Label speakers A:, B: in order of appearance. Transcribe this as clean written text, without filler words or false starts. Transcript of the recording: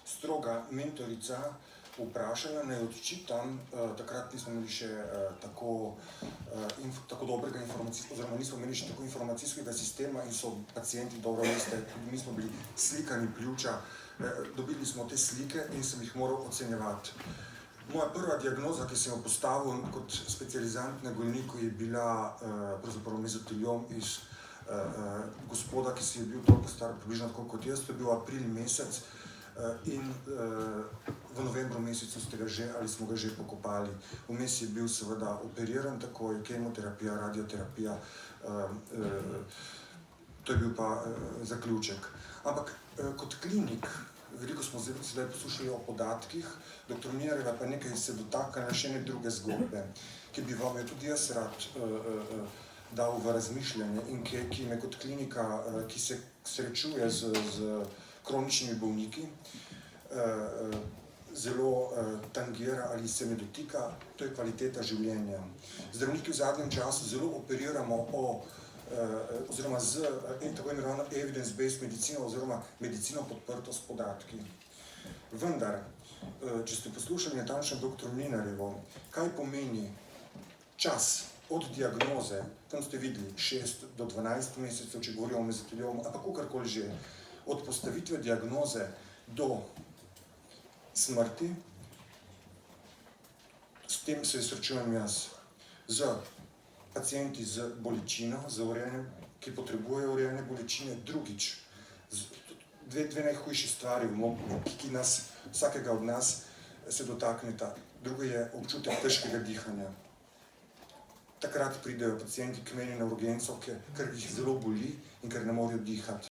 A: stroga mentorica vprašala, naj odčitam, takrat nismo imeli še tako dobrega oziroma nismo imeli še tako informacijskega sistema in so pacienti, dobro veste, tudi mi smo bili slikani pljuča, dobili smo te slike in sem jih moral ocenjevati. Moja prva diagnoza, ki sem jo postavil kot specializant na Golniku, je bila pravzaprav mezoteliom iz gospoda, ki si je bil toliko star, približno tako kot jaz, to je bil april mesec in v novembru mesecu ste ga že ali smo ga že pokopali. Vmes je bil seveda operiran takoj, kemoterapija, radioterapija, to je bil pa zaključek. Ampak kot klinik, veliko smo sedaj poslušali o podatkih, dr. Mlinarjeva pa nekaj se dotaknila še ene druge zgodbe, ki bi vam jo tudi jaz rad dal v razmišljanje in ki me kot klinika, ki se srečuje z kroničnimi bolniki, zelo tangira ali se me dotika, to je kvaliteta življenja. Zdravniki v zadnjem času zelo operiramo oziroma z tako imenovano evidence-based medicino oziroma medicino podprto s podatki. Vendar, če ste poslušali natančno dr. Mlinarjevo, kaj pomeni čas od diagnoze, tam ste videli 6 do 12 mesecev, če govorimo o mezoteliom, ampak kakorkoli že, od postavitve diagnoze do smrti, s tem se srečujem jaz, z pacienti z bolečino, ki potrebujejo urejanje bolečine, drugič, dve najhujši stvari, ki nas, vsakega od nas se dotakneta, drugo je občutek težkega dihanja. Takrat pridejo pacienti k meni na urgenco, ker jih zelo boli in ker ne morejo dihati.